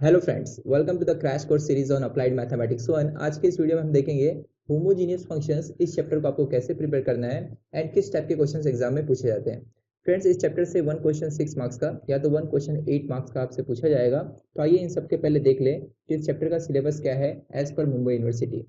Hello friends, welcome to the crash course series on applied mathematics 1। आज के इस video में हम देखेंगे होमोजीनियस फंक्शंस। इस चैप्टर को आपको कैसे प्रिपेयर करना है एंड किस टाइप के क्वेश्चंस एग्जाम में पूछे जाते हैं। फ्रेंड्स, इस चैप्टर से वन क्वेश्चन 6 मार्क्स का या तो वन क्वेश्चन 8 मार्क्स का आपसे पूछा जाएगा। तो आइए इन सबके पहले देख लें कि इस चैप्टर का सिलेबस क्या है as per Mumbai university.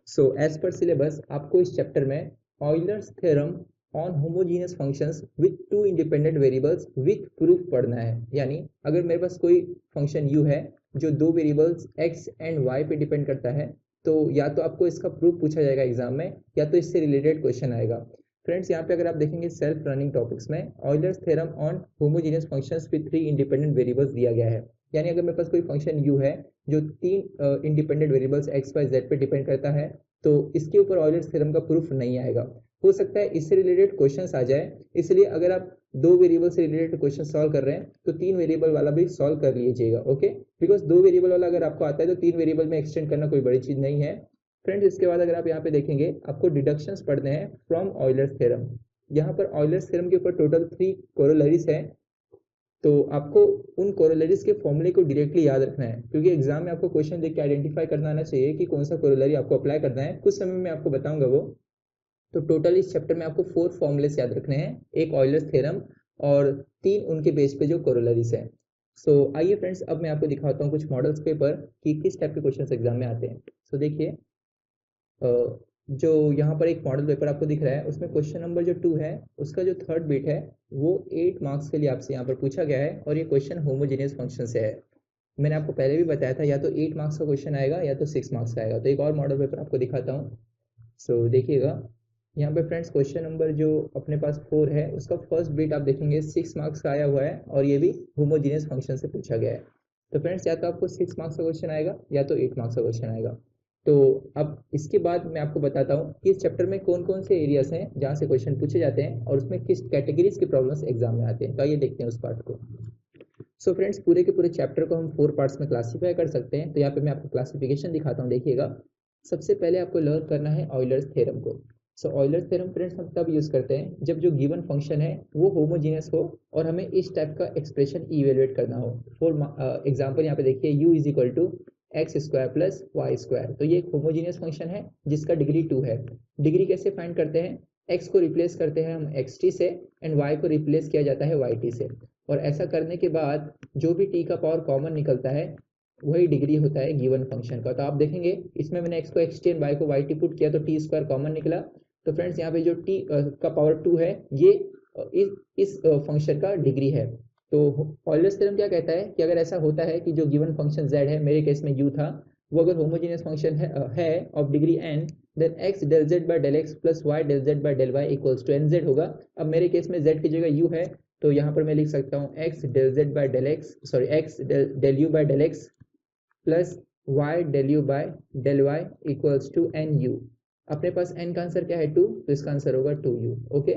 So as per syllabus आपको इस चैप्टर में Euler's theorem on homogeneous functions with two independent variables with proof पढ़ना है। यानी अगर मेरे पास कोई फंक्शन u है जो दो वेरिएबल्स x एंड y पे डिपेंड करता है, तो या तो आपको इसका प्रूफ पूछा जाएगा एग्जाम में या तो इससे रिलेटेड क्वेश्चन आएगा। फ्रेंड्स, यहाँ पे अगर आप देखेंगे सेल्फ रनिंग टॉपिक्स में Euler's theorem on homogeneous functions with three independent variables दिया गया है। यानी अगर मेरे पास कोई फंक्शन u है जो तीन independent variables x y z पे डिपेंड करता है, तो इसके ऊपर ऑयलर्स थ्योरम का प्रूफ नहीं आएगा। हो सकता है इससे रिलेटेड क्वेश्चंस आ जाए, इसलिए अगर आप दो वेरिएबल से रिलेटेड क्वेश्चन सॉल्व कर रहे हैं तो तीन वेरिएबल वाला भी सॉल्व कर लीजिएगा। ओके, बिकॉज दो वेरिएबल वाला अगर आपको आता है तो तीन वेरिएबल में एक्सटेंड करना कोई बड़ी चीज नहीं है। फ्रेंड्स, इसके बाद अगर आप यहाँ पे देखेंगे आपको डिडक्शंस पढ़ने हैं फ्रॉम ऑयलर्स थ्योरम। यहाँ पर ऑयलर्स थ्योरम के ऊपर टोटल 3 कोरोलरीज है, तो आपको उन कोरोलरीज के फॉर्मूले को डायरेक्टली याद रखना है, क्योंकि एग्जाम में आपको क्वेश्चन देख के आइडेंटिफाई करना आना चाहिए कि कौन सा कोरोलरी आपको अप्लाई करना है। कुछ समय में आपको बताऊंगा वो। तो टोटल इस चैप्टर में आपको 4 फॉर्मूलेस याद रखने हैं, एक ऑयलर्स थ्योरम और 3 उनके बेस पे जो कोरोलरीज है। सो आइए फ्रेंड्स, अब मैं आपको दिखाता हूँ कुछ मॉडल्स पेपर कि किस टाइप के क्वेश्चन एग्जाम में आते हैं। सो देखिए, जो यहाँ पर एक मॉडल पेपर आपको दिख रहा है उसमें क्वेश्चन नंबर जो 2 है उसका जो थर्ड बिट है वो 8 मार्क्स के लिए आपसे यहाँ पर पूछा गया है, और ये क्वेश्चन होमोजेनियस फंक्शन से है। मैंने आपको पहले भी बताया था या तो 8 मार्क्स का क्वेश्चन आएगा या तो 6 मार्क्स का आएगा। तो एक और मॉडल पेपर आपको दिखाता हूँ। सो देखिएगा, यहाँ पे फ्रेंड्स क्वेश्चन नंबर जो अपने पास 4 है उसका फर्स्ट बिट आप देखेंगे 6 मार्क्स का आया हुआ है, और ये भी होमोजेनियस फंक्शन से पूछा गया है। तो फ्रेंड्स, या तो आपको 6 मार्क्स का क्वेश्चन आएगा या तो 8 मार्क्स का क्वेश्चन आएगा। तो अब इसके बाद मैं आपको बताता हूँ कि इस चैप्टर में कौन कौन से एरियाज हैं जहाँ से क्वेश्चन पूछे जाते हैं और उसमें किस कैटेगरीज के प्रॉब्लम्स एग्जाम में आते हैं। तो आइए देखते हैं उस पार्ट को। सो फ्रेंड्स, पूरे के पूरे चैप्टर को हम 4 पार्ट्स में क्लासीफाई कर सकते हैं। तो यहाँ पे मैं आपको क्लासिफिकेशन दिखाता हूँ, देखिएगा। सबसे पहले आपको लर्न करना है ऑयलर्स थ्योरम को। सो ऑयलर्स थ्योरम फ्रेंड्स हम तब यूज करते हैं जब जो गिवन फंक्शन है वो होमोजीनियस हो और हमें इस टाइप का एक्सप्रेशन इवेलुएट करना हो। फॉर एग्जांपल यहाँ पे देखिए, u is equal to x square plus y square. तो ये एक होमोजीनियस फंक्शन है जिसका डिग्री 2 है। डिग्री कैसे फाइंड करते हैं? x को रिप्लेस करते हैं हम xt से एंड y को रिप्लेस किया जाता है yt से, और ऐसा करने के बाद जो भी t का पावर कॉमन निकलता है वही डिग्री होता है गिवन फंक्शन का। तो आप देखेंगे इसमें मैंने x को xt एंड y को yt पुट किया तो t स्क्वायर कॉमन निकला। तो फ्रेंड्स, यहाँ पे जो t का पावर 2 है ये इस फंक्शन का डिग्री है। तो ऑयलर्स थ्योरम क्या कहता है कि अगर ऐसा होता है कि जो गिवन फंक्शन z है, मेरे केस में u था, वो अगर होमोजेनियस फंक्शन है ऑफ डिग्री n, देन x del z by del x plus y del z by del y equals to nz होगा। अब मेरे केस में z की जगह u है, तो यहाँ पर मैं लिख सकता हूँ x del z by del x, sorry x del u by del x plus y del u by del y equals to nu। अपने पास n का आंसर क्या है? 2, तो इसका आंसर होगा 2u। ओके,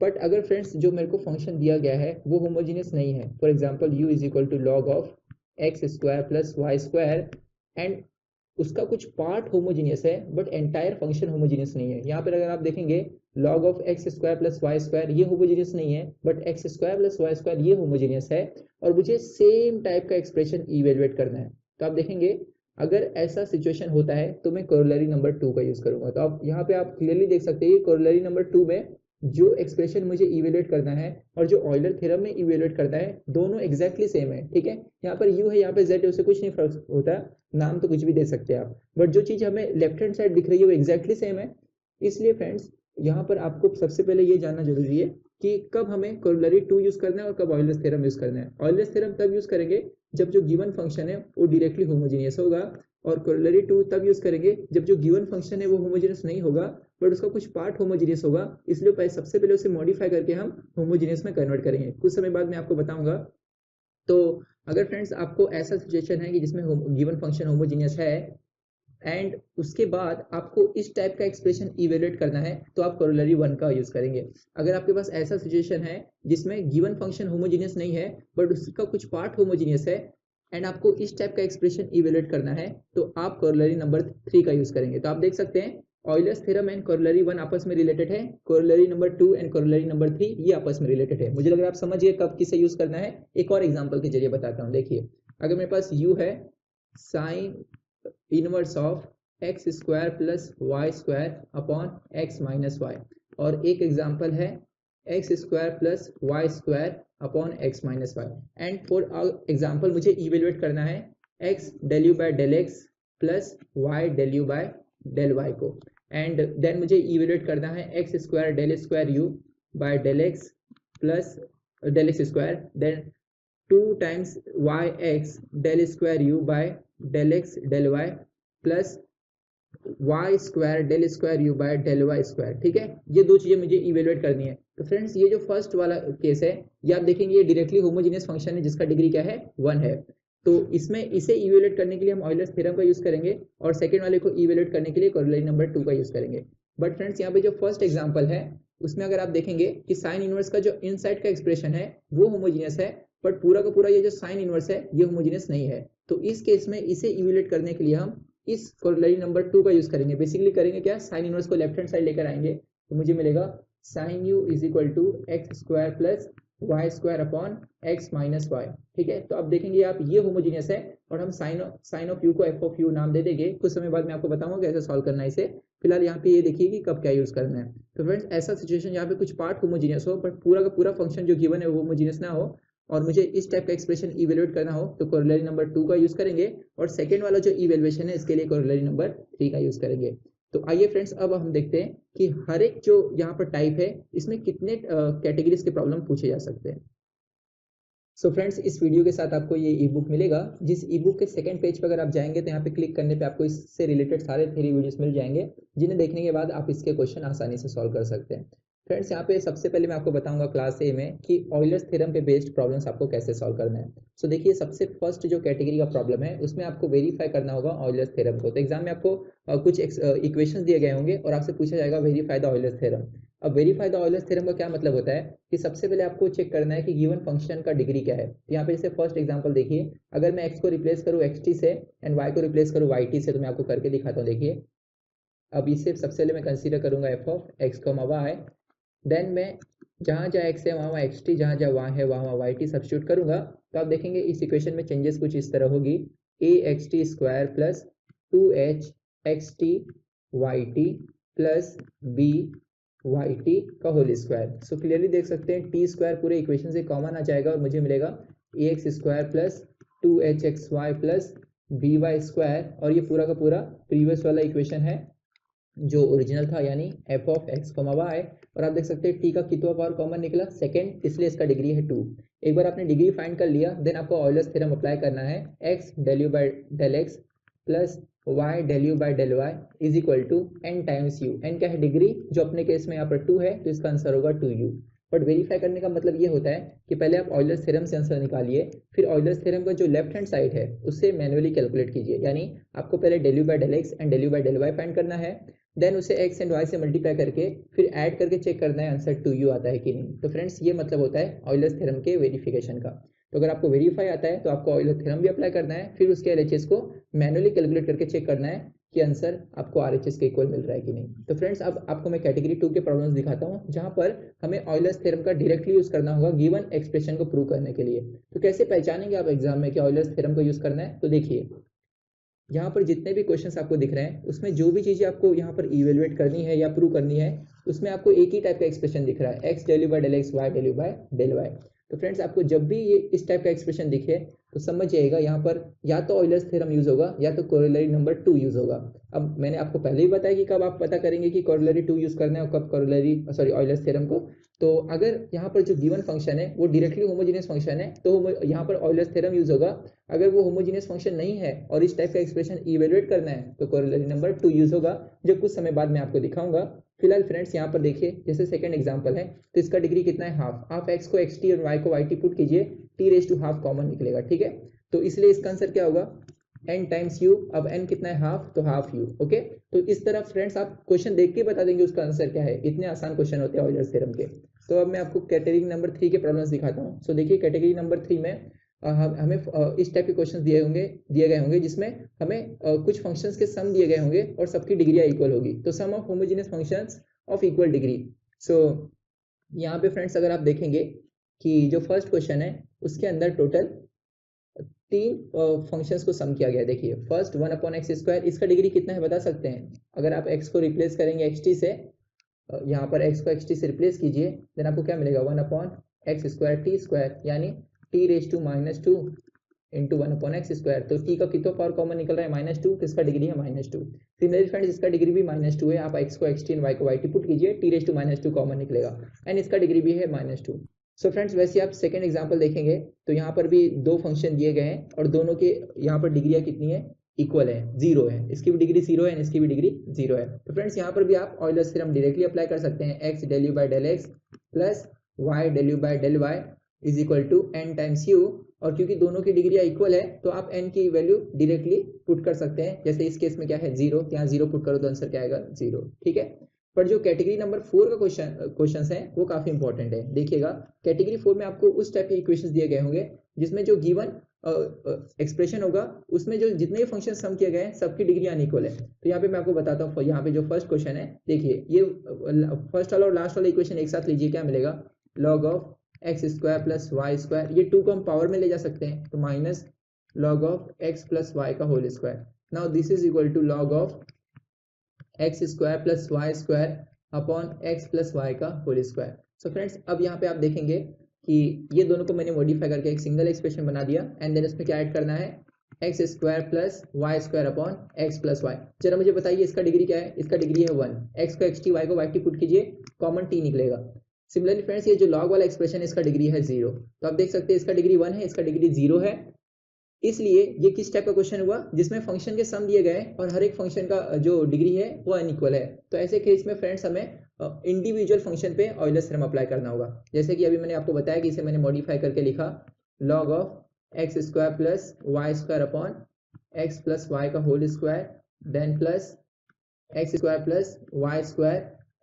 बट अगर फ्रेंड्स जो मेरे को फंक्शन दिया गया है वो होमोजीनियस नहीं है, for example u is equal to log of x square plus y square, and उसका कुछ पार्ट होमोजीनियस है बट एंटायर फंक्शन होमोजीनियस नहीं है। यहाँ पर अगर आप देखेंगे log of x square plus y square ये होमोजीनियस नहीं है, but x square plus y square ये होमोजीनियस है, और मुझे सेम टाइप का एक्सप्रेशन इवेलुएट करना है। तो आप देखेंगे अगर ऐसा सिचुएशन होता है तो मैं कोरोलरी नंबर 2 का यूज करूंगा। तो आप यहाँ पे आप क्लियरली देख सकते हैं कोरोलरी नंबर 2 में जो एक्सप्रेशन मुझे इवेलुएट करना है और जो ऑयलर थ्योरम में इवेलुएट करना है दोनों एग्जैक्टली सेम है। ठीक है, यहाँ पर u है, यहाँ पे z है, उससे कुछ नहीं फर्क होता, नाम तो कुछ भी दे सकते हैं आप, बट जो चीज हमें लेफ्ट हैंड साइड दिख रही है वो एग्जैक्टली सेम है। इसलिए फ्रेंड्स, यहाँ पर आपको सबसे पहले ये जानना जरूरी है कि कब हमें कोरोलरी 2 यूज करना है और कब ऑयलर्स थ्योरम यूज करना है। ऑयलर्स थ्योरम तब यूज करेंगे जब जो गिवन फंक्शन है वो डायरेक्टली होमोजीनियस होगा, और कोरोलरी 2 तब यूज करेंगे जब जो गिवन फंक्शन है वो होमोजीनियस नहीं होगा बट उसका कुछ पार्ट होमोजीनियस होगा। इसलिए सबसे पहले उसे मॉडिफाई करके हम होमोजीनियस में कन्वर्ट करेंगे। कुछ समय बाद मैं आपको बताऊंगा। तो अगर फ्रेंड्स आपको ऐसा सिचुएशन है कि जिसमें गिवन फंक्शन होमोजीनियस है एंड उसके बाद आपको इस टाइप का एक्सप्रेशन इवेलुएट करना है, तो आप कोरोलरी 1 का यूज करेंगे। अगर आपके पास ऐसा सिचुएशन है जिसमें गिवन फंक्शन होमोजीनियस नहीं है बट उसका कुछ पार्ट होमोजीनियस है एंड आपको इस टाइप का एक्सप्रेशन इवेलुएट करना है, तो आप कोरोलरी नंबर 3 का यूज करेंगे। तो आप देख सकते हैं ऑयलर्स थ्योरम एंड कोरोलरी 1 आपस में रिलेटेड है, corollary number 2 and corollary number 3 ये आपस में रिलेटेड है। मुझे लग रहा है आप समझिए कब किसे यूज करना है। एक और एग्जांपल के जरिए बताता हूं। देखिए, अगर मेरे पास u है sine inverse of x square plus y square upon x minus y, और एक एग्जाम्पल है x square plus y square upon x minus y, and for example मुझे इवेल्युएट करना है x del u by del x plus y del u by del y को, and then मुझे evaluate करना है x square u by del x plus del x square, then 2 times y x del square u by del x del y plus y square del square u by del y square. ठीक है, ये दो चीजें मुझे evaluate करनी है। तो friends ये जो फर्स्ट वाला केस है ये आप देखेंगे ये डायरेक्टली होमोजेनियस फंक्शन है जिसका डिग्री क्या है 1 है, तो इसमें इसे इवेलुएट करने के लिए हम ऑयलर्स थ्योरम का यूज करेंगे और सेकंड वाले को इवेलुएट करने के लिए कोरोलरी नंबर 2 का यूज करेंगे। बट फ्रेंड्स यहाँ पे जो फर्स्ट एग्जांपल है उसमें अगर आप देखेंगे कि साइन इनवर्स का जो इनसाइड का एक्सप्रेशन है वो होमोजेनियस है, बट पूरा का पूरा ये जो साइन इनवर्स है ये होमोजेनियस नहीं है। तो इस केस में इसे इवेलुएट करने के लिए हम इस कोरोलरी नंबर 2 का यूज करेंगे। बेसिकली करेंगे क्या, साइन इनवर्स को लेफ्ट हैंड साइड लेकर आएंगे तो मुझे मिलेगा sine u is equal to x square plus y square upon x minus y. ठीक है, तो अब देखेंगे आप ये होमोजेनियस है और हम साइन ऑफ यू को एफ ऑफ यू नाम दे देंगे। कुछ समय बाद मैं आपको बताऊंगा कैसे सॉल्व करना है इसे। फिलहाल यहाँ पे ये देखिए कि कब क्या यूज करना है। तो फ्रेंड्स ऐसा सिचुएशन यहाँ पे कुछ पार्ट होमोजेनियस हो बट पूरा का पूरा फंक्शन जो गिवन है वो होमोजेनियस ना हो और मुझे इस टाइप का एक्सप्रेशन इवेल्युएट करना हो तो कोरोलरी नंबर 2 का यूज करेंगे और सेकंड वाला जो इवेल्युएशन है इसके लिए कोरोलरी नंबर 3 का यूज करेंगे। तो आइए फ्रेंड्स अब हम देखते हैं कि हर एक जो यहाँ पर टाइप है इसमें कितने कैटेगरीज के प्रॉब्लम पूछे जा सकते हैं। सो फ्रेंड्स इस वीडियो के साथ आपको ये ई बुक मिलेगा, जिस ई बुक के सेकंड पेज पर अगर आप जाएंगे तो यहाँ पे क्लिक करने पे आपको इससे रिलेटेड सारे थ्योरी वीडियोस मिल जाएंगे जिन्हें देखने के बाद आप इसके क्वेश्चन आसानी से सॉल्व कर सकते हैं। फ्रेंड्स यहाँ पे सबसे पहले मैं आपको बताऊंगा क्लास ए में कि ऑयलर्स थ्योरम पे बेस्ड प्रॉब्लम्स आपको कैसे सॉल्व करना है। सो देखिए सबसे फर्स्ट जो कैटेगरी का प्रॉब्लम है उसमें आपको वेरीफाई करना होगा ऑयलर्स थ्योरम को। तो एग्जाम में आपको कुछ इक्वेशंस दिए गए होंगे और आपसे पूछा जाएगा वेरीफाई द ऑयलर्स थ्योरम। अब वेरीफाई द ऑयलर्स थ्योरम का क्या मतलब होता है कि सबसे पहले आपको चेक करना है कि गिवन फंक्शन का डिग्री क्या है। तो यहाँ पे जैसे फर्स्ट एग्जांपल देखिए, अगर मैं x को रिप्लेस करूँ xt से एंड y को रिप्लेस करूँ yt से तो मैं आपको करके दिखाता हूँ। देखिए अब इससे सबसे पहले मैं कंसीडर करूंगा f of x, y, then मैं जहाँ जहाँ x है वहाँ xt, जहाँ जहाँ y है वहाँ yt सब्स्टिट्यूट करूंगा। तो आप देखेंगे इस इक्वेशन में चेंजेस कुछ इस तरह होगी, axt square plus 2h xt yt plus b yt का होल स्क्वायर। सो क्लियरली देख सकते हैं टी स्क्वायर पूरे इक्वेशन से कॉमन आ जाएगा और मुझे मिलेगा ax square plus 2hxy plus by square, और ये पूरा का पूरा प्रीवियस वाला इक्वेशन है जो ओरिजिनल था यानी f ऑफ x, y, और आप देख सकते हैं t का कितना पावर कॉमन निकला सेकंड, इसलिए इसका डिग्री है 2। एक बार आपने डिग्री फाइंड कर लिया देन आपको ऑयलर्स थ्योरम अप्लाई करना है, x del u bye del x plus y del u bye del y is equal to n times u। n क्या है डिग्री, जो अपने केस में यहाँ पर 2 है तो इसका आंसर होगा 2u। बट वेरीफाई करने का मतलब ये होता है कि पहले आप ऑयलर्स थ्योरम से आंसर निकालिए, फिर ऑयलर्स थ्योरम का जो लेफ्ट हैंड साइड है उससे मैन्युअली कैलकुलेट कीजिए, यानी आपको पहले del u bye del x and del u bye del y find करना है, देन उसे x एंड y से मल्टीप्लाई करके फिर ऐड करके चेक करना है आंसर 2u आता है कि नहीं। तो फ्रेंड्स ये मतलब होता है ऑयलर्स थ्योरम के वेरिफिकेशन का। तो अगर आपको वेरीफाई आता है तो आपको ऑयलर्स थ्योरम भी अप्लाई करना है, फिर उसके LHS को मैन्युअली कैलकुलेट करके चेक करना है कि आंसर आपको RHS के इक्वल मिल रहा है कि नहीं। तो फ्रेंड्स अब आपको मैं कैटेगरी 2 के प्रॉब्लम्स दिखाता हूँ जहां पर हमें ऑयलर्स थ्योरम का डायरेक्टली यूज करना होगा गिवन एक्सप्रेशन को प्रूव करने के लिए। तो कैसे पहचानेंगे आप एग्जाम में कि ऑयलर्स थ्योरम को यूज करना है, तो देखिए यहाँ पर जितने भी क्वेश्चंस आपको दिख रहे हैं उसमें जो भी चीजें आपको यहाँ पर इवेलुएट करनी है या प्रूव करनी है उसमें आपको एक ही टाइप का एक्सप्रेशन दिख रहा है, x del u by del x, y del u by del y। तो फ्रेंड्स आपको जब भी ये इस टाइप का एक्सप्रेशन दिखे तो समझ जाइएगा यहाँ पर या तो ऑयलर्स थ्योरम यूज होगा या तो कोरोलरी नंबर 2 यूज होगा। अब मैंने आपको पहले ही बताया कि कब आप पता करेंगे कि कोरोलरी 2 यूज करना है और कब ऑयलर्स थ्योरम को। तो अगर यहाँ पर जो गिवन फंक्शन है वो डायरेक्टली होमोजेनियस फंक्शन है तो यहाँ पर ऑयलर्स थ्योरम यूज होगा। अगर वो होमोजेनियस फंक्शन नहीं है और इस टाइप का एक्सप्रेशन इवेल्युएट करना है तो कोरोलरी नंबर 2 यूज होगा, जो कुछ समय बाद मैं आपको दिखाऊंगा। फिलहाल फ्रेंड्स यहाँ पर देखिए जैसे सेकंड एग्जांपल है तो इसका डिग्री कितना है हाफ। आप x को xt और y को yt पुट कीजिए, t raise to half common निकलेगा। ठीक है, तो इसलिए इसका आंसर क्या होगा n टाइम्स u। अब n कितना है हाफ, तो हाफ u। ओके, तो इस तरह फ्रेंड्स आप क्वेश्चन देख के बता देंगे उसका आंसर क्या है, इतने आसान क्वेश्चन होते हैं ऑयलर्स थ्योरम के। तो अब मैं आपको कैटेगरी नंबर 3 के प्रॉब्लम्स दिखाता हूँ। सो देखिए कैटेगरी नंबर 3 में हमें इस टाइप के क्वेश्चन दिए गए होंगे जिसमें हमें कुछ फंक्शंस के सम दिए गए होंगे और सबकी डिग्रियां इक्वल होगी। तो sum of homogeneous functions of equal degree. So यहाँ पे फ्रेंड्स अगर आप देखेंगे कि जो फर्स्ट क्वेश्चन है उसके अंदर टोटल तीन फंक्शंस को सम किया गया है। देखिए फर्स्ट 1/x², इसका डिग्री कितना है बता सकते हैं? अगर आप x को रिप्लेस करेंगे xt से, यहाँ पर x को xt से रिप्लेस कीजिए, देन आपको क्या मिलेगा 1/x² t², यानी t⁻² इंटू 1/x²। तो t का कितना पावर कॉमन निकल रहा है -2, तो इसका डिग्री है -2। सिमिलरली फ्रेंड्स इसका डिग्री भी -2 है। आप x को xt एंड y को yt पुट कीजिए, t⁻² कॉमन निकलेगा एंड इसका डिग्री भी है -2। सो फ्रेंड्स वैसे आप सेकंड एग्जांपल देखेंगे तो यहाँ पर भी दो फंक्शन दिए गए हैं और दोनों के यहाँ पर डिग्रियाँ कितनी है? इक्वल है, 0 है। इसकी भी डिग्री 0 है एंड इसकी भी डिग्री 0 है। तो फ्रेंड्स यहाँ पर भी आप ऑयलर्स थ्योरम डायरेक्टली अप्लाई कर सकते हैं। x ∂u/∂x plus y ∂u/∂y is equal to n times u, और क्योंकि दोनों की डिग्रियाँ इक्वल है तो आप n की वैल्यू डायरेक्टली पुट कर सकते हैं। जैसे इस केस में क्या है 0, यहाँ 0 पुट करो तो आंसर क्या आएगा 0। ठीक है, पर जो कैटेगरी नंबर 4 का क्वेश्चन है वो काफी इंपॉर्टेंट है। देखिएगा कैटेगरी 4 में आपको उस टाइप के इक्वेशंस दिए गए होंगे जिसमें जो गिवन एक्सप्रेशन होगा उसमें जो जितने फंक्शन सम किए गए हैं सबकी डिग्री अनइक्वल है। तो यहाँ पे मैं आपको बताता हूँ, यहाँ पे जो फर्स्ट क्वेश्चन है देखिए, ये फर्स्ट वाला और लास्ट वाला इक्वेशन एक साथ लीजिए, क्या मिलेगा log of x² plus y², ये 2 को हम पावर में ले जा सकते हैं तो minus log of x plus y का whole square. Now this is equal to log of x² plus y² upon x plus y का होल स्क्वायर। सो फ्रेंड्स अब यहाँ पे आप देखेंगे कि ये दोनों को मैंने मॉडिफाई करके एक सिंगल एक्सप्रेशन बना दिया एंड देन इसमें क्या ऐड करना है x² plus y² upon x plus y। जरा मुझे बताइए इसका डिग्री क्या है? इसका डिग्री है 1। x को xt, y को yt पुट कीजिए, कॉमन t निकलेगा। सिमिलरली फ्रेंड्स ये जो लॉग वाला एक्सप्रेशन है इसका डिग्री है 0। तो आप देख सकते हैं इसका डिग्री 1 है, इसका डिग्री 0 है। इसलिए ये किस टाइप का क्वेश्चन हुआ जिसमें फंक्शन के सम दिए गए और हर एक फंक्शन का जो डिग्री है वो अनइक्वल है। तो ऐसे केस में फ्रेंड्स हमें इंडिविजुअल फंक्शन पे ऑयलर्स थ्योरम अप्लाई करना होगा। जैसे कि अभी मैंने आपको बताया कि इसे मैंने मॉडिफाई करके लिखा log of x² plus y² upon x plus y का whole square then plus x² plus y²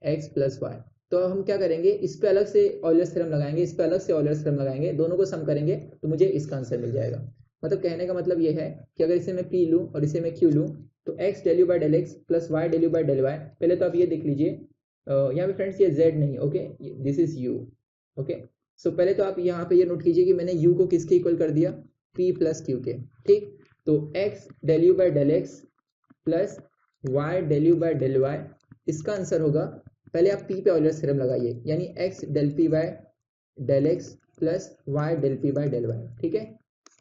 x plus y। तो हम क्या करेंगे, इस पे अलग से ऑयलर्स थ्योरम लगाएंगे, इस पे अलग से ऑयलर्स थ्योरम लगाएंगे, दोनों को सम करेंगे तो मुझे इसका आंसर मिल जाएगा। मतलब कहने का मतलब ये है कि अगर इसे मैं p लूँ और इसे मैं q लूँ तो x ∂u/∂x plus y ∂u/∂y, पहले तो आप ये देख लीजिए यहाँ पे फ्रेंड्स ये z नहीं, okay, this is u। Okay, so पहले तो आप यहाँ पे ये नोट कीजिए कि मैंने u को किसके इक्वल कर दिया, p प्लस q के। ठीक, तो x ∂u/∂x plus y ∂u/∂y, इसका आंसर होगा, पहले आप p पे ऑयलर्स थ्योरम लगाइए, यानी x ∂p/∂x plus y ∂p/∂y। ठीक है,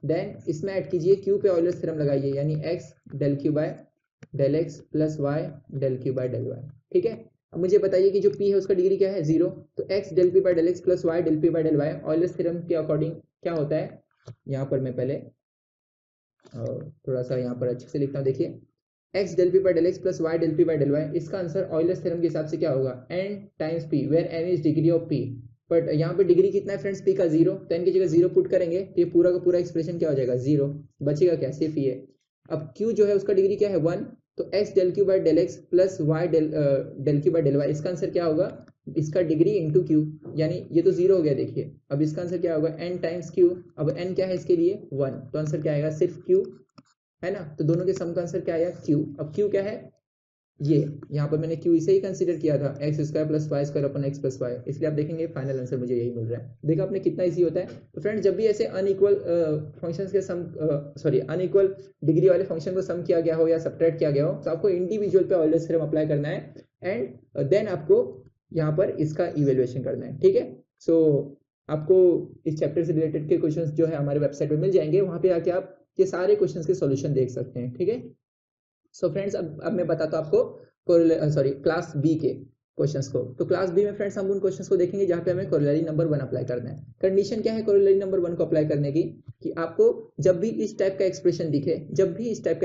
देन इसमें ऐड कीजिए q पे ऑयलर्स थ्योरम लगाइए, यानी x ∂q/∂x plus y ∂q/∂y। ठीक है, अब मुझे बताइए कि जो p है उसका डिग्री क्या है 0। तो x ∂p/∂x plus y ∂p/∂y Euler's theorem के अकॉर्डिंग क्या होता है, यहाँ पर मैं पहले थोड़ा सा यहाँ पर अच्छे से लिखता हूँ। देखिए x ∂p/∂x plus y ∂p/∂y, इसका आंसर ऑयलर्स थ्योरम के हिसाब से क्या होगा, n times p, where n is degree of p। But यहाँ पे डिग्री कितना है फ्रेंड्स p का 0, तो n की जगह 0 पुट करेंगे तो ये पूरा का पूरा एक्सप्रेशन क्या हो जाएगा 0, बचेगा क्या, सिर्फ ये। अब q जो है उसका डिग्री क्या है 1, तो x ∂q/∂x plus y ∂q/∂y, इसका आंसर क्या होगा, इसका डिग्री इंटू q, यानी ये तो 0 हो गया। देखिए अब इसका आंसर क्या होगा n टाइम्स q। अब n क्या है इसके लिए 1, तो आंसर क्या आएगा सिर्फ q, है ना। तो दोनों के सम का आंसर क्या आया q। अब q क्या है, ये यहाँ पर मैंने q इसे ही कंसीडर किया था, x² plus y² upon x plus y, इसलिए आप देखेंगे फाइनल आंसर मुझे यही मिल रहा है। देखा आपने कितना इजी होता है। तो फ्रेंड्स जब भी ऐसे अनइक्वल फंक्शंस के सम अनइक्वल डिग्री वाले फंक्शन को सम किया गया हो या सब्ट्रैक्ट किया गया हो तो आपको इंडिविजुअल पे ऑयलर्स थ्योरम अप्लाई करना है एंड देन आपको यहाँ पर इसका इवेल्युएशन करना है। ठीक है, सो आपको इस चैप्टर से रिलेटेड के क्वेश्चंस जो है हमारे वेबसाइट पे मिल जाएंगे, वहाँ पे आके आप ये सारे क्वेश्चंस के सॉल्यूशन देख सकते हैं। ठीक है, सो फ्रेंड्स अब मैं बताता हूँ आपको क्लास बी के क्वेश्चंस को। तो क्लास बी में फ्रेंड्स हम उन क्वेश्चंस को देखेंगे जहाँ पे हमें कोरोलरी नंबर 1 अप्लाई करना है। कंडीशन क्या है कोरोलरी नंबर 1 को अप्लाई करने की, कि आपको जब भी इस टाइप का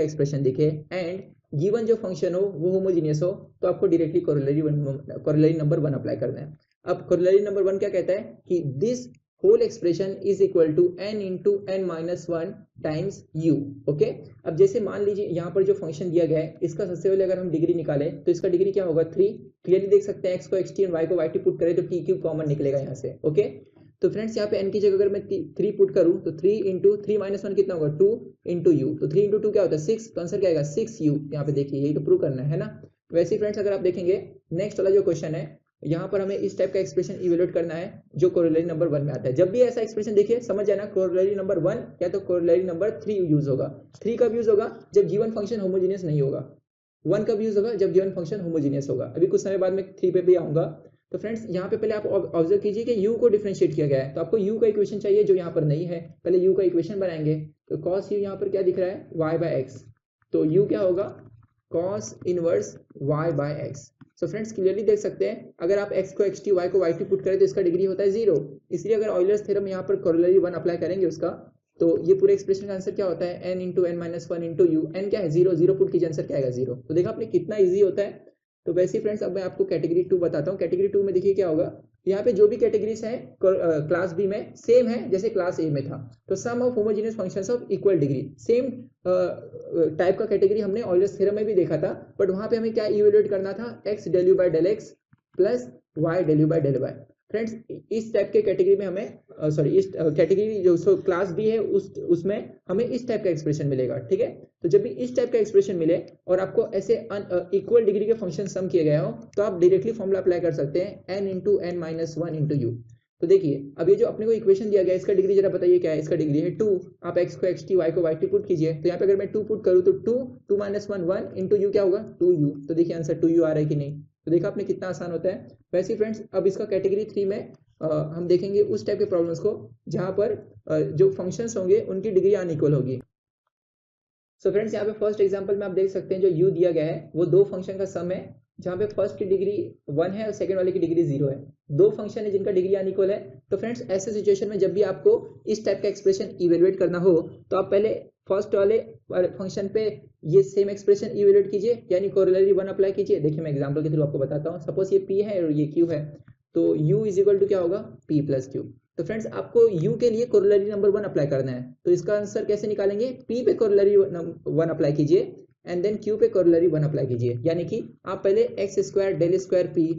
एक्सप्रेशन दिखे एंड गिवन जो फंक्शन हो वो होमोजीनियस हो तो आपको डायरेक्टली कोरोलरी नंबर 1 अप्लाई करना है। अब कोरोलरी नंबर 1 क्या कहता है कि this whole expression is equal to n into n-1 times u। Okay, अब जैसे मान लीजिए यहाँ पर जो फंक्शन दिया गया है इसका सबसे पहले अगर हम डिग्री निकालें तो इसका डिग्री क्या होगा 3। क्लियरली देख सकते हैं x को xt और y को yt पुट करें तो t क्यूब कॉमन निकलेगा यहाँ से। ओके, तो फ्रेंड्स यहाँ पे n की जगह अगर मैं 3 पुट करूँ तो 3 इंटू 3-1 कितना होगा 2 इंटू u, तो 3 इंटू 2 क्या होता है 6, तो आंसर क्या आएगा 6u। यहाँ पे देखिए यही तो प्रूव करना है ना। वैसे फ्रेंड्स अगर आप देखेंगे नेक्स्ट वाला जो क्वेश्चन है यहाँ पर हमें इस टाइप का एक्सप्रेशन इवेल्युएट करना है जो कोरोलरी नंबर 1 में आता है। जब भी ऐसा एक्सप्रेशन देखिए समझ जाना कोरोलरी नंबर 1 या तो कोरोलरी नंबर 3 यूज होगा। 3 कब यूज होगा? जब गिवन फंक्शन होमोजेनियस नहीं होगा। 1 कब यूज होगा? जब गिवन फंक्शन होमोजेनियस होगा। अभी कुछ समय बाद में 3 पे भी आऊंगा। तो फ्रेंड्स यहाँ पे पहले आप ऑब्जर्व कीजिए कि u को डिफरेंशिएट किया गया है, तो आपको u का इक्वेशन चाहिए जो यहाँ पर नहीं है। पहले u का इक्वेशन बनाएंगे। तो cos u यहाँ पर क्या दिख रहा है? y by x. तो u क्या होगा? cos inverse y by x. So friends clearly देख सकते हैं अगर आप x को xt y को yt पुट करें तो इसका डिग्री होता है 0। इसलिए अगर ऑयलर्स थ्योरम यहाँ पर कोरोलरी 1 अप्लाई करेंगे उसका, तो ये पूरे एक्सप्रेशन का आंसर क्या होता है? n into n minus one into u. N क्या है? 0। 0 पुट कीजिए, आंसर क्या आएगा? 0। तो देखा आपने कितना ईजी होता है। तो वैसे ही फ्रेंड्स अब मैं आपको कैटेगरी 2 बताता हूँ। कैटेगरी 2 में देखिए क्या होगा। यहाँ पे जो भी कैटेगरीज है क्लास बी में सेम है जैसे क्लास ए में था। तो sum of homogeneous functions of equal degree, same type का कैटेगरी हमने ऑयलर्स थ्योरम में भी देखा था। बट वहां पे हमें क्या इवेल्युएट करना था? x del u by del x plus y del u by del y. Friends इस टाइप के कैटेगरी में हमें इस कैटेगरी जो क्लास बी है उसमें हमें इस टाइप का एक्सप्रेशन मिलेगा। ठीक है, तो जब भी इस टाइप का एक्सप्रेशन मिले और आपको ऐसे इक्वल डिग्री के फंक्शन सम किए गए हो तो आप डायरेक्टली फॉर्मूला अप्लाई कर सकते हैं n into n minus one into u. तो देखिए अब ये जो अपने को इक्वेशन दिया गया इसका डिग्री जरा बताइए क्या है? इसका डिग्री है 2। आप x को xt y को yt पुट कीजिए। तो यहाँ पे अगर मैं 2 पुट करूँ तो 2 माइनस वन 1 इंटू यू क्या होगा? 2u। तो देखिए आंसर 2u आ रहा है कि नहीं? तो देखा आपने कितना आसान होता है। वैसे फ्रेंड्स अब इसका कैटेगरी 3 में हम देखेंगे उस टाइप के प्रॉब्लम्स को जहां पर जो फंक्शंस होंगे उनकी डिग्री अनइक्वल होगी। सो फ्रेंड्स यहाँ पे फर्स्ट एग्जांपल में आप देख सकते हैं जो u दिया गया है वो दो फंक्शन का सम है जहाँ पे फर्स्ट की डिग्री 1 है और सेकंड वाले की डिग्री 0 है। दो फंक्शन है जिनका डिग्री अनइक्वल है। तो फ्रेंड्स ऐसे सिचुएशन में जब भी आपको इस टाइप का एक्सप्रेशन इवेल्युएट करना हो तो आप पहले फर्स्ट वाले फंक्शन पे ये सेम एक्सप्रेशन इवेल्युएट कीजिए, यानी कोरोलरी 1 अप्लाई कीजिए। देखिए मैं एग्जांपल के थ्रू आपको बताता हूँ। सपोज ये p है और ये q है, तो u इज इक्वल टू क्या होगा? p plus q। तो फ्रेंड्स आपको u के लिए कोरोलरी नंबर 1 अप्लाई करना है। तो इसका आंसर कैसे निकालेंगे? p पे कोरोलरी 1 अप्लाई कीजिए एंड देन q पे कोरोलरी 1 अप्लाई कीजिए। यानी कि आप पहले x square del square p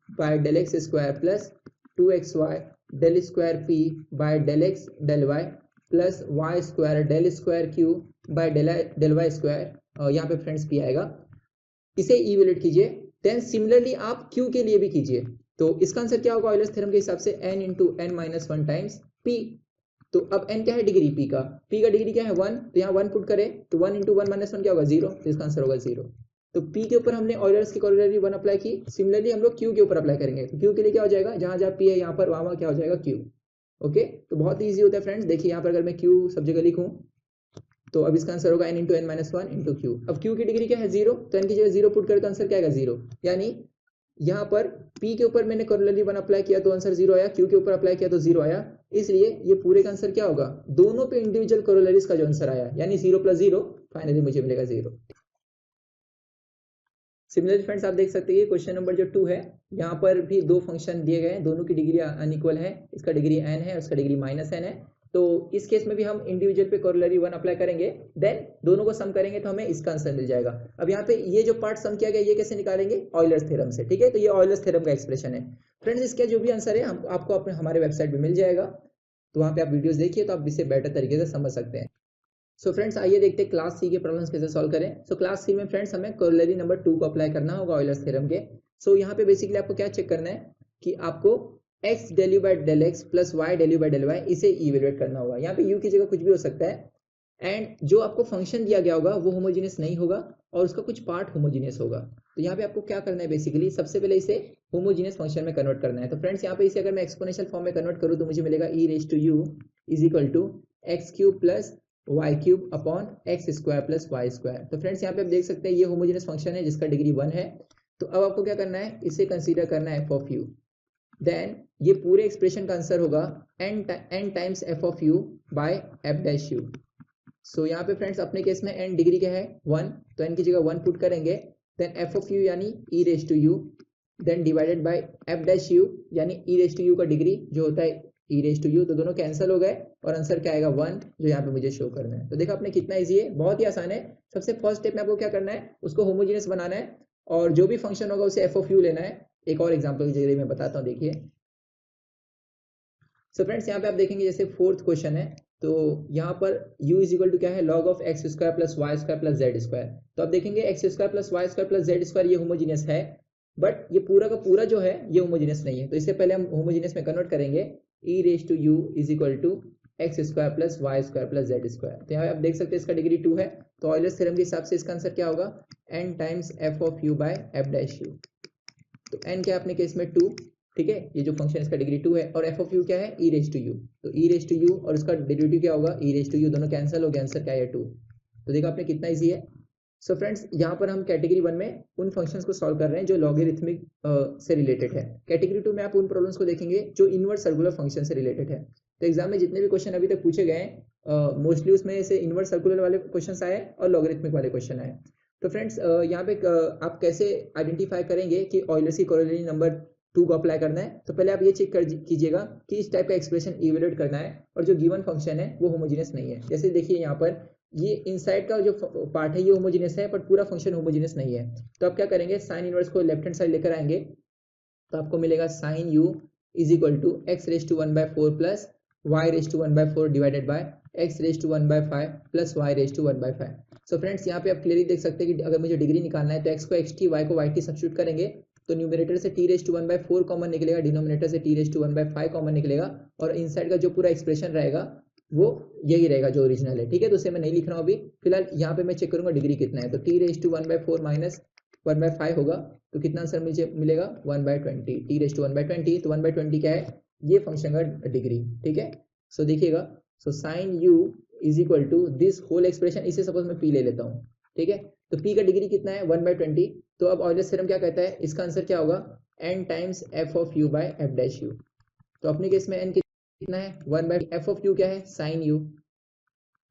by del x square plus 2xy del square p by del x del y plus y square del square q by del y square, यहाँ पे friends p आएगा, इसे evaluate कीजिए। Then similarly आप q के लिए भी कीजिए। तो इसका आंसर क्या होगा ऑयलर्स थ्योरम के हिसाब से? n into n minus one times p। तो अब n क्या है? डिग्री p का। p का डिग्री क्या है? 1। तो यहाँ 1 पुट करें तो 1 इंटू वन माइनस वन क्या होगा? 0। तो इसका आंसर होगा 0। तो p के ऊपर हमने ऑयलर्स की कोरोलरी 1 अप्लाई की। सिमिलरली हम लोग q के ऊपर अप्लाई करेंगे। तो q के लिए क्या हो जाएगा? जहां जहां p है यहाँ पर वहां क्या हो जाएगा? q। ओके, तो बहुत ईजी होता है फ्रेंड्स। देखिए यहाँ पर अगर मैं q सब जगह लिखूं तो अब इसका आंसर होगा n into n minus one into q. अब q की डिग्री क्या है? 0। तो n की जगह 0 पुट करें तो आंसर क्या आएगा? 0। यानी यहाँ पर p के ऊपर मैंने कोरोलरी 1 अप्लाई किया तो आंसर 0 आया, q के ऊपर अप्लाई किया तो 0 आया। इसलिए ये पूरे का आंसर क्या होगा? दोनों पे इंडिविजुअल कोरोलरीज का जो आंसर आया यानी 0 प्लस 0, फाइनली मुझे मिलेगा 0। सिमिलरली फ्रेंड्स आप देख सकते हैं क्वेश्चन नंबर जो 2 है, यहाँ पर भी दो फंक्शन दिए गए हैं, दोनों की डिग्री अनइक्वल है। इसका डिग्री n है, उसका डिग्री माइनस n है। तो इस केस में भी हम इंडिविजुअल पे कोरोलरी 1 अप्लाई करेंगे, देन दोनों को सम करेंगे तो हमें इसका आंसर मिल जाएगा। अब यहाँ पे ये जो पार्ट सम किया गया ये कैसे निकालेंगे? ऑयलर्स थ्योरम से। ठीक है, तो ये ऑयलर्स थ्योरम का एक्सप्रेशन है। फ्रेंड्स इसका जो भी आंसर है आपको अपने हमारे वेबसाइट पे मिल जाएगा, तो वहाँ पे आप वीडियोस देखिए तो आप इसे बेटर तरीके से समझ सकते हैं। सो फ्रेंड्स आइए देखते हैं क्लास सी के प्रॉब्लम्स कैसे सॉल्व करें। सो क्लास सी में फ्रेंड्स हमें कोरोलरी नंबर 2 को अप्लाई करना होगा ऑयलर्स थ्योरम के। सो यहाँ पे बेसिकली आपको क्या चेक करना है कि आपको x del u by del x plus y del u by del y इसे इवेल्युएट करना होगा। यहाँ पे u की जगह कुछ भी हो सकता है एंड जो आपको फंक्शन दिया गया होगा वो होमोजेनियस नहीं होगा और उसका कुछ पार्ट होमोजेनियस होगा। तो यहाँ पे आपको क्या करना है? बेसिकली सबसे पहले इसे होमोजेनियस फंक्शन में कन्वर्ट करना है। तो फ्रेंड्स यहाँ पे इसे अगर मैं एक्सपोनेंशियल फॉर्म में कन्वर्ट करूँ तो मुझे मिलेगा e raise to u is equal to x cube plus y cube upon x square plus y square. तो फ्रेंड्स यहाँ पे आप देख सकते हैं ये होमोजेनियस फंक्शन है जिसका डिग्री 1 है। तो अब आपको क्या करना है? इसे कंसीडर करना है f ऑफ u। देन ये पूरे एक्सप्रेशन का आंसर होगा n times f of u by f dash u। So यहाँ पे फ्रेंड्स अपने केस में n डिग्री क्या है? 1। तो n की जगह 1 पुट करेंगे, देन f ऑफ u यानी e raise to u, then divided by f dash u यानी e रेज टू u का डिग्री जो होता है e रेज टू u। तो दोनों कैंसिल हो गए और आंसर क्या आएगा? 1, जो यहाँ पे मुझे शो करना है। तो देखा आपने कितना इजी है, बहुत ही आसान है। सबसे फर्स्ट स्टेप में आपको क्या करना है? उसको होमोजेनियस बनाना है और जो भी फंक्शन होगा उसे f ऑफ u लेना है। एक और एग्जांपल के जरिए मैं बताता हूँ, देखिए। सो फ्रेंड्स यहाँ पे आप देखेंगे जैसे फोर्थ क्वेश्चन है, तो यहाँ पर u इज इक्वल टू क्या है? Log of x square plus y square plus z square. तो आप देखेंगे x square plus y square plus z square ये होमोजीनियस है। बट ये पूरा का पूरा जो है ये होमोजेनियस नहीं है। तो इससे पहले हम होमोजेनियस में कन्वर्ट करेंगे, e raise to u is equal to x square plus y square plus z square. तो यहाँ आप देख सकते हैं इसका डिग्री 2 है, तो ऑयलर्स थ्योरम के हिसाब से इसका आंसर क्या होगा, n times f of u by f dash u। तो n क्या अपने केस में 2, ठीक है, ये जो फंक्शन इसका डिग्री 2 है, और f ऑफ u क्या है, e रेज टू u। तो e रेज टू u और इसका डेरिवेटिव क्या होगा, e रेज टू u, दोनों कैंसिल हो गए, आंसर क्या है 2। तो देखा आपने कितना इजी है। सो फ्रेंड्स यहाँ पर हम कैटेगरी 1 में उन फंक्शंस को सॉल्व कर रहे हैं जो लॉगरिथमिक से रिलेटेड है। कैटेगरी 2 में आप उन प्रॉब्लम्स को देखेंगे जो इनवर्स सर्कुलर फंक्शन से रिलेटेड है। तो एग्जाम में जितने भी क्वेश्चन अभी तक पूछे गए मोस्टली उसमें से इनवर्स सर्कुलर वाले क्वेश्चन आए और लॉगरिथमिक वाले क्वेश्चन आए। तो फ्रेंड्स यहाँ पे आप कैसे आइडेंटिफाई करेंगे कि ऑयलर्स की कोरोलरी नंबर 2 को अप्लाई करना है। तो पहले आप ये चेक कीजिएगा कि इस टाइप का एक्सप्रेशन इवेल्युएट करना है और जो गिवन फंक्शन है वो होमोजेनियस नहीं है। जैसे देखिए यहाँ पर ये इनसाइड का जो पार्ट है ये होमोजेनियस है, बट पूरा फंक्शन होमोजेनियस नहीं है। तो आप क्या करेंगे, साइन इनवर्स को लेफ्ट हैंड साइड लेकर आएंगे, तो आपको मिलेगा sine u is equal to x raise to 1/4 plus y raise to 1/4 divided by x raise to 1/5 plus y raise to 1/5। So friends यहाँ पे आप क्लियरली देख सकते हैं कि अगर मुझे डिग्री निकालना है तो x को xt, y को yt सब्स्टिट्यूट करेंगे, तो न्यूमरेटर से t रेज टू 1/4 कॉमन निकलेगा, डिनोमिनेटर से t रेज टू 1/5 कॉमन निकलेगा, और इनसाइड का जो पूरा एक्सप्रेशन रहेगा वो यही रहेगा जो ओरिजिनल है, ठीक है। तो उसे मैं नहीं लिख रहा हूँ अभी, फिलहाल यहाँ पे मैं चेक करूंगा डिग्री कितना है। तो t रेज टू 1/4 माइनस 1/5 होगा, तो कितना आंसर मुझे मिलेगा 1/20, t रेज टू 1/20। तो 1/20 क्या है, ये फंक्शन का डिग्री, ठीक है। सो देखिएगा, so sine u is equal to this whole expression, इसे सपोज मैं p ले लेता हूँ, ठीक है। तो p का डिग्री कितना है 1/20। तो अब ऑयलर्स थ्योरम क्या कहता है, इसका आंसर क्या होगा, n times f of u by f dash u। तो अपने केस में n कितना है 1/f ऑफ u क्या है sine u,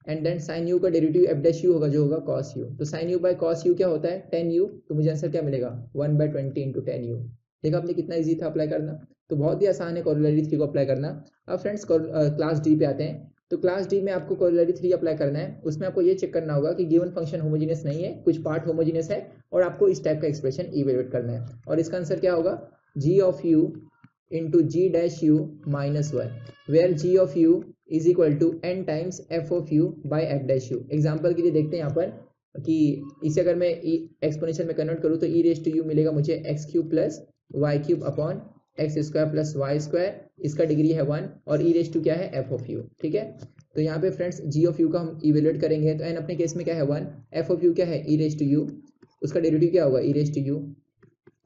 and then sine u का डेरिवेटिव f डैश u होगा जो होगा cos u। तो sine u by cos u क्या होता है 10u, तो मुझे आंसर क्या मिलेगा 1/20 इंटू 10u। देखा आपने कितना इजी था अप्लाई करना। तो बहुत ही आसान है कोरोलरी 3 को अप्लाई करना। अब फ्रेंड्स क्लास डी पे आते हैं। तो क्लास डी में आपको कोरोलरी 3 अप्लाई करना है, उसमें आपको ये चेक करना होगा कि गिवन फंक्शन होमोजेनियस नहीं है, कुछ पार्ट होमोजेनियस है, और आपको इस टाइप का एक्सप्रेशन इवेल्युएट करना है, और इसका आंसर क्या होगा g of u into g dash u minus 1, where g of u is equal to n times f of u by f dash u। Example के लिए देखते हैं यहाँ पर कि इसे अगर मैं एक्सपोनेंशियल में कन्वर्ट करूँ तो e रेज टू u मिलेगा मुझे x cube plus y cube upon x square plus y square, इसका डिग्री है 1, और e रेज टू क्या है f ऑफ u, ठीक है। तो यहाँ पे फ्रेंड्स g ऑफ u का हम इवेल्युएट करेंगे, तो n अपने केस में क्या है 1, f ऑफ u क्या है e रेज टू u, उसका डेरिवेटिव क्या होगा e रेज टू u,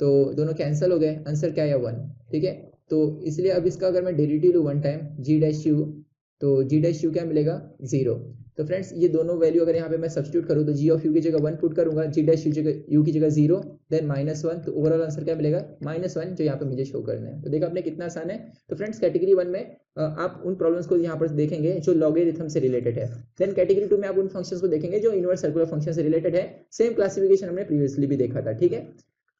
तो दोनों कैंसिल हो गए, आंसर क्या है 1, ठीक है। तो इसलिए अब इसका अगर मैं डेरिवेटिव लूँ 1 टाइम g डैश u, तो g डैश u क्या मिलेगा 0। तो फ्रेंड्स ये दोनों वैल्यू अगर यहाँ पे मैं सब्स्टिट्यूट करूँ तो g ऑफ u की जगह 1 पुट करूंगा, g डैश u की जगह 0, देन -1, तो ओवरऑल आंसर क्या मिलेगा -1, जो यहाँ पे मुझे शो करना है। तो देखा आपने कितना आसान है। तो फ्रेंड्स कैटेगरी 1 में आप उन प्रॉब्लम्स को यहाँ पर देखेंगे जो लॉगरिथम से रिलेटेड है। देन कैटेगरी 2 में आप उन फंक्शंस को देखेंगे जो इनवर्स सर्कुलर फंक्शन से रिलेटेड है। सेम क्लासिफिकेशन हमने प्रीवियसली भी देखा था, ठीक है।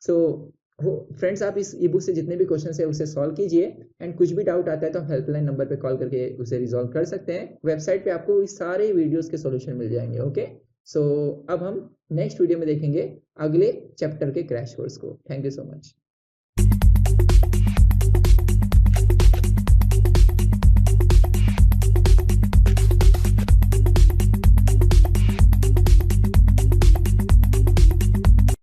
सो फ्रेंड्स आप इस ई बुक से जितने भी क्वेश्चन है उसे सॉल्व कीजिए, एंड कुछ भी डाउट आता है तो आप हेल्पलाइन नंबर पे कॉल करके उसे रिजॉल्व कर सकते हैं। वेबसाइट पे आपको इस सारे वीडियोस के सॉल्यूशन मिल जाएंगे, ओके। सो अब हम नेक्स्ट वीडियो में देखेंगे अगले चैप्टर के क्रैश कोर्स को। Thank you so much.